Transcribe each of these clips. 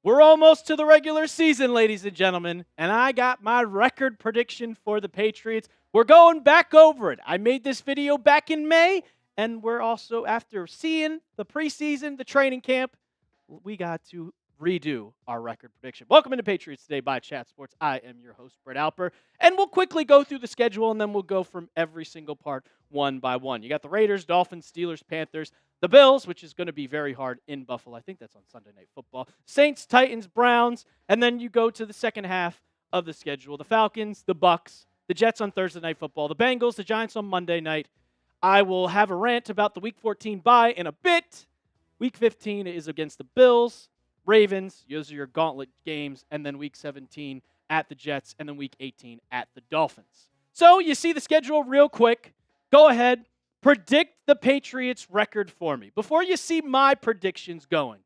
We're almost to the regular season, ladies and gentlemen, and I got my record prediction for the Patriots. We're going back over it. I made this video back in May, and we're also, after seeing the preseason, the training camp, we got to redo our record prediction. Welcome into Patriots Today by Chat Sports. I am your host, Brett Alper, and we'll quickly go through the schedule, and then we'll go from every single part one by one. You got the Raiders, Dolphins, Steelers, Panthers, the Bills, which is going to be very hard in Buffalo. I think that's on Sunday Night Football. Saints, Titans, Browns, and then you go to the second half of the schedule. The Falcons, the Bucks, the Jets on Thursday Night Football, the Bengals, the Giants on Monday night. I will have a rant about the Week 14 bye in a bit. Week 15 is against the Bills, Ravens. Those are your gauntlet games. And then Week 17 at the Jets, and then Week 18 at the Dolphins. So you see the schedule real quick. Go ahead. Predict the Patriots record for me. Before you see my predictions going,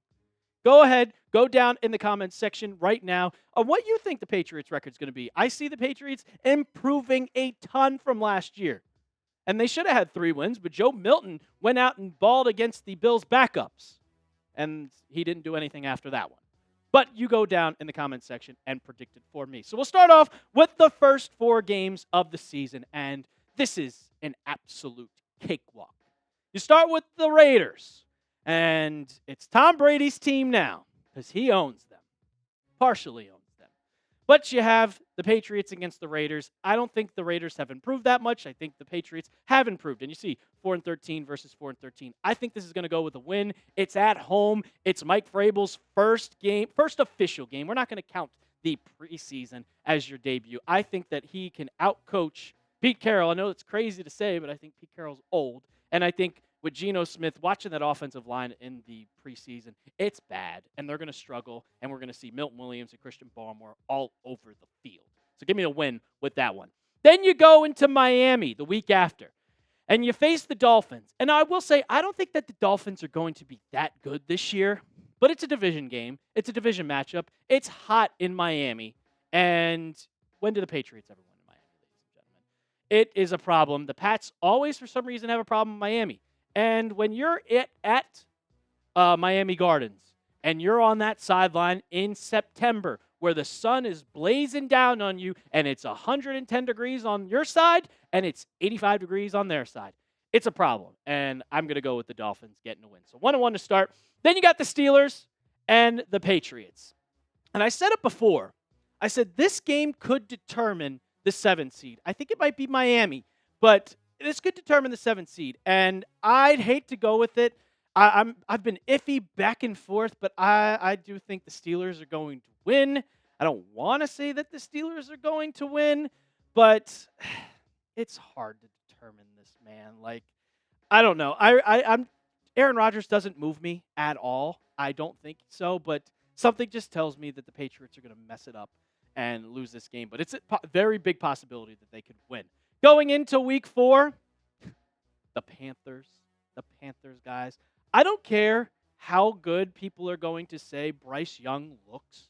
go ahead, go down in the comments section right now on what you think the Patriots record is going to be. I see the Patriots improving a ton from last year. And they should have had 3 wins, but Joe Milton went out and balled against the Bills' backups. And he didn't do anything after that one. But you go down in the comments section and predict it for me. So we'll start off with the first 4 games of the season, and this is an absolute cakewalk. You start with the Raiders, and it's Tom Brady's team now because he owns them, partially owns them. But you have the Patriots against the Raiders. I don't think the Raiders have improved that much. I think the Patriots have improved. And you see 4-13 versus 4-13. I think this is going to go with a win. It's at home. It's Mike Vrabel's first official game. We're not going to count the preseason as your debut. I think that he can outcoach Pete Carroll. I know it's crazy to say, but I think Pete Carroll's old. And I think with Geno Smith, watching that offensive line in the preseason, it's bad. And they're going to struggle. And we're going to see Milton Williams and Christian Barmore all over the field. So give me a win with that one. Then you go into Miami the week after. And you face the Dolphins. And I will say, I don't think that the Dolphins are going to be that good this year. But it's a division game. It's a division matchup. It's hot in Miami. And when do the Patriots ever win? It is a problem. The Pats always, for some reason, have a problem in Miami. And when you're at Miami Gardens and you're on that sideline in September where the sun is blazing down on you and it's 110 degrees on your side and it's 85 degrees on their side, it's a problem. And I'm going to go with the Dolphins getting a win. So 1-1 to start. Then you got the Steelers and the Patriots. And I said it before. I said this game could determine the 7th seed. I think it might be Miami, but this could determine the 7th seed. And I'd hate to go with it. I've been iffy back and forth, but I do think the Steelers are going to win. I don't want to say that the Steelers are going to win, but it's hard to determine this, man. Like, I don't know. I'm Aaron Rodgers doesn't move me at all. I don't think so, but something just tells me that the Patriots are going to mess it up and lose this game. But it's a very big possibility that they could win. Going into week 4, the Panthers, guys. I don't care how good people are going to say Bryce Young looks.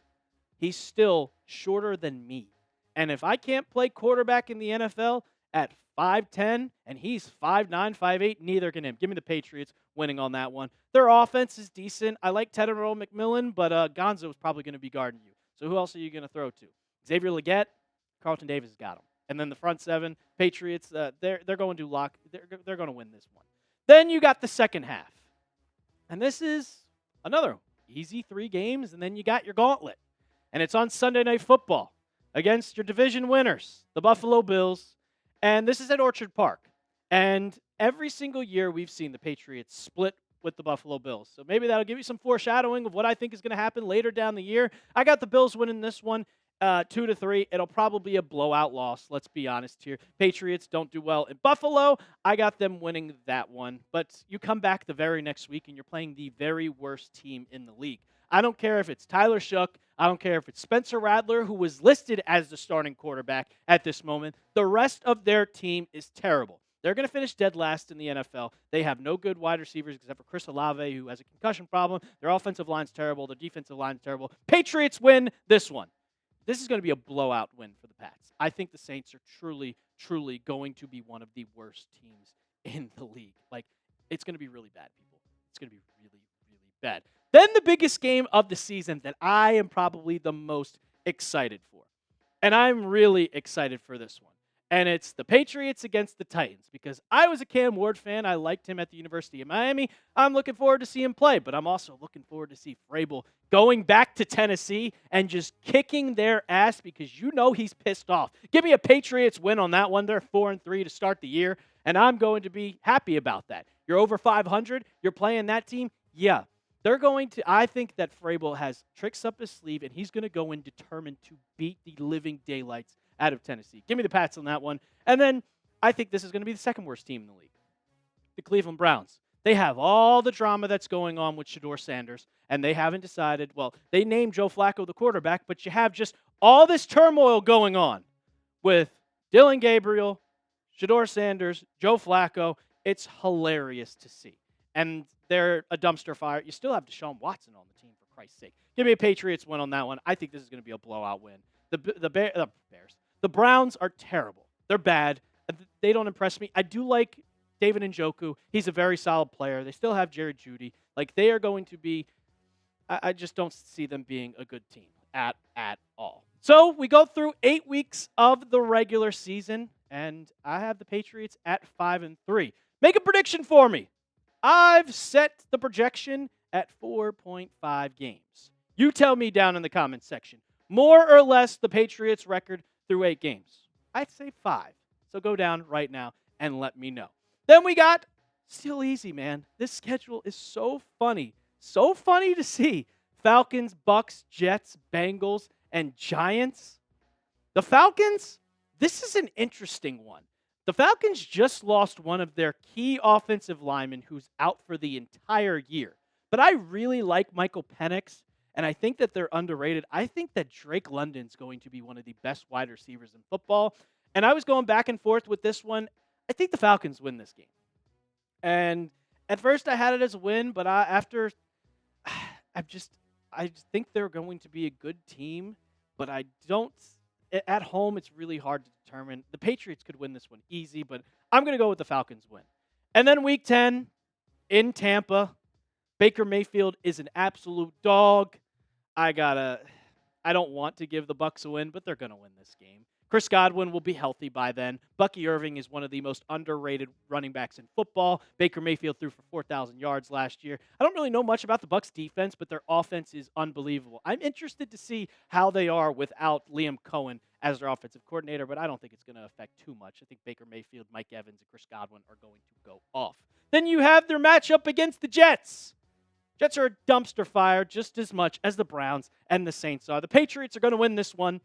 He's still shorter than me. And if I can't play quarterback in the NFL at 5'10", and he's 5'9", 5'8", neither can him. Give me the Patriots winning on that one. Their offense is decent. I like Tedero McMillan, but Gonzo is probably going to be guarding you. So who else are you going to throw to? Xavier Legette, Carlton Davis has got him. And then the front 7, Patriots, they're going to lock. They're going to win this one. Then you got the second half. And this is another easy 3 games, and then you got your gauntlet. And it's on Sunday Night Football against your division winners, the Buffalo Bills. And this is at Orchard Park. And every single year we've seen the Patriots split with the Buffalo Bills. So maybe that'll give you some foreshadowing of what I think is going to happen later down the year. I got the Bills winning this one 2-3. It'll probably be a blowout loss, let's be honest here. Patriots don't do well in Buffalo. I got them winning that one. But you come back the very next week and you're playing the very worst team in the league. I don't care if it's Tyler Shough. I don't care if it's Spencer Rattler, who was listed as the starting quarterback at this moment. The rest of their team is terrible. They're going to finish dead last in the NFL. They have no good wide receivers except for Chris Olave, who has a concussion problem. Their offensive line's terrible. Their defensive line's terrible. Patriots win this one. This is going to be a blowout win for the Pats. I think the Saints are truly, truly going to be one of the worst teams in the league. Like, it's going to be really bad, people. It's going to be really, really bad. Then the biggest game of the season that I am probably the most excited for. And I'm really excited for this one. And it's the Patriots against the Titans because I was a Cam Ward fan. I liked him at the University of Miami. I'm looking forward to see him play, but I'm also looking forward to see Vrabel going back to Tennessee and just kicking their ass because you know he's pissed off. Give me a Patriots win on that one. They're 4-3 to start the year, and I'm going to be happy about that. You're over 500. You're playing that team. Yeah, they're going to. I think that Vrabel has tricks up his sleeve, and he's going to go in determined to beat the living daylights out of Tennessee. Give me the Pats on that one. And then I think this is going to be the second worst team in the league, the Cleveland Browns. They have all the drama that's going on with Shedeur Sanders, and they haven't decided. Well, they named Joe Flacco the quarterback, but you have just all this turmoil going on with Dylan Gabriel, Shedeur Sanders, Joe Flacco. It's hilarious to see. And they're a dumpster fire. You still have Deshaun Watson on the team, for Christ's sake. Give me a Patriots win on that one. I think this is going to be a blowout win. The Bears. The Browns are terrible. They're bad. They don't impress me. I do like David Njoku. He's a very solid player. They still have Jerry Jeudy. Like, they are going to be – I just don't see them being a good team at all. So we go through 8 weeks of the regular season, and I have the Patriots at 5-3. Make a prediction for me. I've set the projection at 4.5 games. You tell me down in the comments section. More or less the Patriots' record through 8 games. I'd say 5. So go down right now and let me know. Then we got, still easy, man. This schedule is so funny. So funny to see. Falcons, Bucks, Jets, Bengals, and Giants. The Falcons, this is an interesting one. The Falcons just lost one of their key offensive linemen who's out for the entire year. But I really like Michael Penix, and I think that they're underrated. I think that Drake London's going to be one of the best wide receivers in football. And I was going back and forth with this one. I think the Falcons win this game. And at first I had it as a win, but I just think they're going to be a good team, but I don't. At home, it's really hard to determine. The Patriots could win this one easy, but I'm going to go with the Falcons win. And then Week 10 in Tampa, Baker Mayfield is an absolute dog. I don't want to give the Bucs a win, but they're going to win this game. Chris Godwin will be healthy by then. Bucky Irving is one of the most underrated running backs in football. Baker Mayfield threw for 4,000 yards last year. I don't really know much about the Bucs defense, but their offense is unbelievable. I'm interested to see how they are without Liam Cohen as their offensive coordinator, but I don't think it's going to affect too much. I think Baker Mayfield, Mike Evans, and Chris Godwin are going to go off. Then you have their matchup against the Jets. Jets are a dumpster fire just as much as the Browns and the Saints are. The Patriots are going to win this one.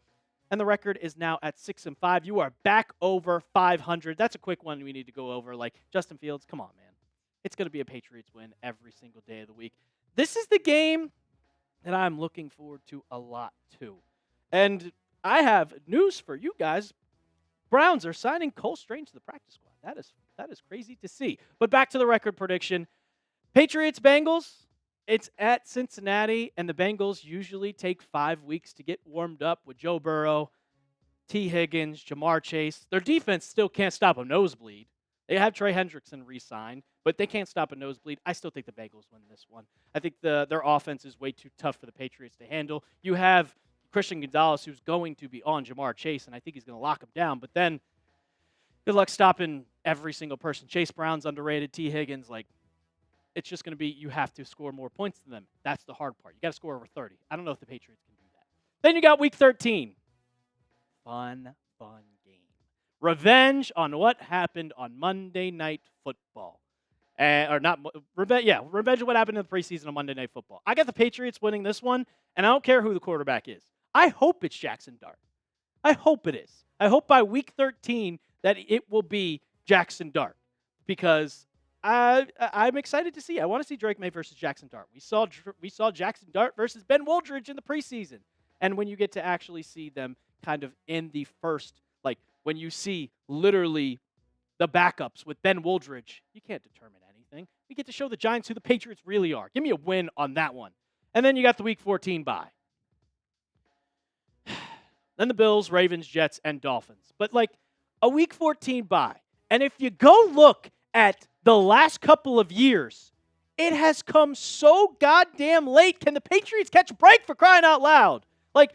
And the record is now at 6-5. You are back over 500. That's a quick one we need to go over. Like, Justin Fields, come on, man. It's going to be a Patriots win every single day of the week. This is the game that I'm looking forward to a lot, too. And I have news for you guys. Browns are signing Cole Strange to the practice squad. That is crazy to see. But back to the record prediction. Patriots-Bengals. It's at Cincinnati, and the Bengals usually take 5 weeks to get warmed up with Joe Burrow, T. Higgins, Jamar Chase. Their defense still can't stop a nosebleed. They have Trey Hendrickson re-signed, but they can't stop a nosebleed. I still think the Bengals win this one. I think their offense is way too tough for the Patriots to handle. You have Christian Gonzalez, who's going to be on Jamar Chase, and I think he's going to lock him down. But then, good luck stopping every single person. Chase Brown's underrated. T. Higgins, it's just going to be you have to score more points than them. That's the hard part. You got to score over 30. I don't know if the Patriots can do that. Then you got Week 13. Fun game. Revenge on what happened on Monday Night Football. Revenge on what happened in the preseason on Monday Night Football. I got the Patriots winning this one, and I don't care who the quarterback is. I hope it's Jackson Dart. I hope it is. I hope by Week 13 that it will be Jackson Dart because I'm excited to see. I want to see Drake May versus Jackson Dart. We saw Jackson Dart versus Ben Woldridge in the preseason. And when you get to actually see them kind of in the first, when you see literally the backups with Ben Woldridge, you can't determine anything. We get to show the Giants who the Patriots really are. Give me a win on that one. And then you got the Week 14 bye. Then the Bills, Ravens, Jets, and Dolphins. But a Week 14 bye. And if you go look at the last couple of years, it has come so goddamn late. Can the Patriots catch a break, for crying out loud? Like,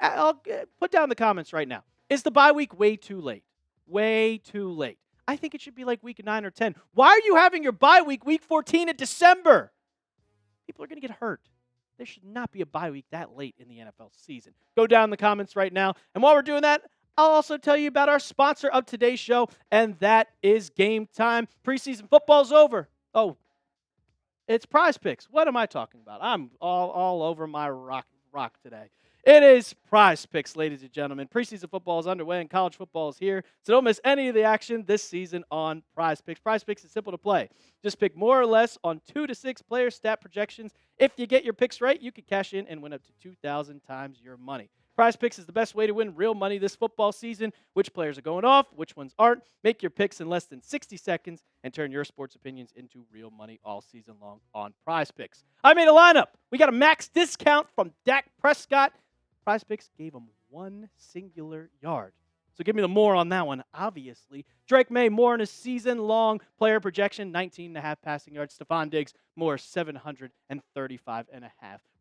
I'll put down in the comments right now. Is the bye week way too late? Way too late. I think it should be like week 9 or 10. Why are you having your bye week 14 in December? People are going to get hurt. There should not be a bye week that late in the NFL season. Go down in the comments right now. And while we're doing that, I'll also tell you about our sponsor of today's show, and that is Game Time. Preseason football's over. Oh, it's Prize Picks. What am I talking about? I'm all over my rock today. It is Prize Picks, ladies and gentlemen. Preseason football is underway and college football is here. So don't miss any of the action this season on Prize Picks. Prize Picks is simple to play. Just pick more or less on 2 to 6 player stat projections. If you get your picks right, you can cash in and win up to 2,000 times your money. Prize Picks is the best way to win real money this football season. Which players are going off, which ones aren't. Make your picks in less than 60 seconds and turn your sports opinions into real money all season long on Prize Picks. I made a lineup. We got a max discount from Dak Prescott. Prize Picks gave him 1 singular yard. So give me the more on that one, obviously. Drake May, more in a season-long player projection, 19.5 passing yards. Stephon Diggs, more 735.5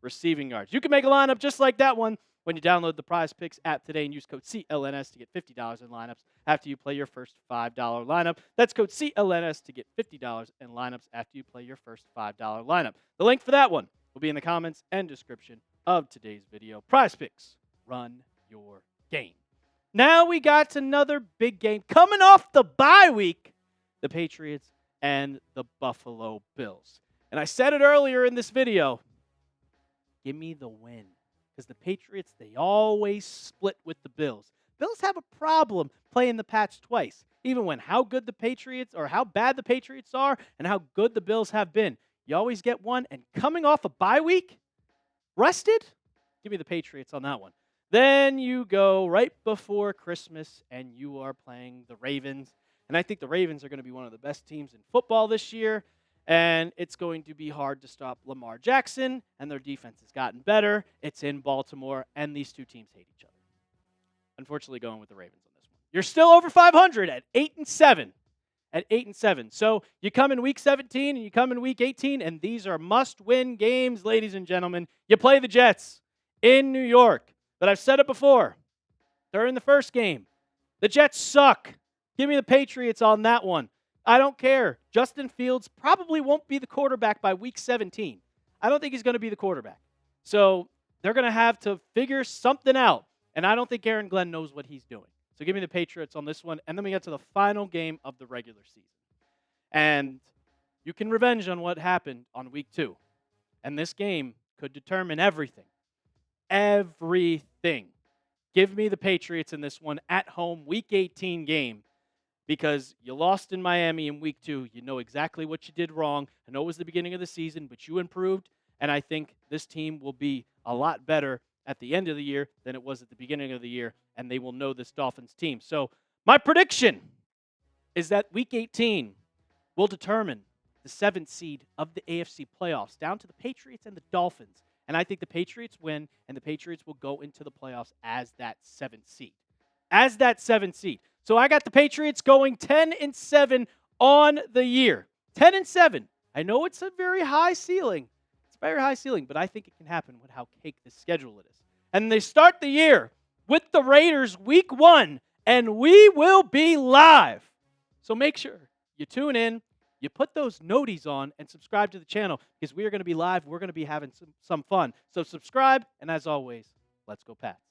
receiving yards. You can make a lineup just like that one when you download the Prize Picks app today and use code CLNS to get $50 in lineups after you play your first $5 lineup. That's code CLNS to get $50 in lineups after you play your first $5 lineup. The link for that one will be in the comments and description of today's video. Prize Picks, run your game. Now we got another big game coming off the bye week, the Patriots and the Buffalo Bills. And I said it earlier in this video, give me the win. Because the Patriots, they always split with the Bills. Bills have a problem playing the Pats twice, even when how good the Patriots or how bad the Patriots are and how good the Bills have been. You always get one, and coming off a bye week, rested? Give me the Patriots on that one. Then you go right before Christmas, and you are playing the Ravens. And I think the Ravens are going to be one of the best teams in football this year. And it's going to be hard to stop Lamar Jackson, and their defense has gotten better. It's in Baltimore, and these two teams hate each other. Unfortunately, going with the Ravens on this one. You're still over 500 at 8-7. At 8-7. So you come in week 17 and you come in week 18, and these are must-win games, ladies and gentlemen. You play the Jets in New York. But I've said it before. During the first game, the Jets suck. Give me the Patriots on that one. I don't care. Justin Fields probably won't be the quarterback by week 17. I don't think he's going to be the quarterback. So they're going to have to figure something out. And I don't think Aaron Glenn knows what he's doing. So give me the Patriots on this one. And then we get to the final game of the regular season. And you can revenge on what happened on week 2. And this game could determine everything. Everything. Give me the Patriots in this one at home, week 18 game. Because you lost in Miami in week 2. You know exactly what you did wrong. I know it was the beginning of the season, but you improved. And I think this team will be a lot better at the end of the year than it was at the beginning of the year. And they will know this Dolphins team. So my prediction is that week 18 will determine the 7th seed of the AFC playoffs, down to the Patriots and the Dolphins. And I think the Patriots win, and the Patriots will go into the playoffs as that 7th seed. As that 7th seed. So I got the Patriots going 10-7 on the year. 10-7. I know it's a very high ceiling. It's a very high ceiling, but I think it can happen with how cake the schedule it is. And they start the year with the Raiders week 1, and we will be live. So make sure you tune in, you put those noties on, and subscribe to the channel because we are going to be live. We're going to be having some fun. So subscribe, and as always, let's go Pats.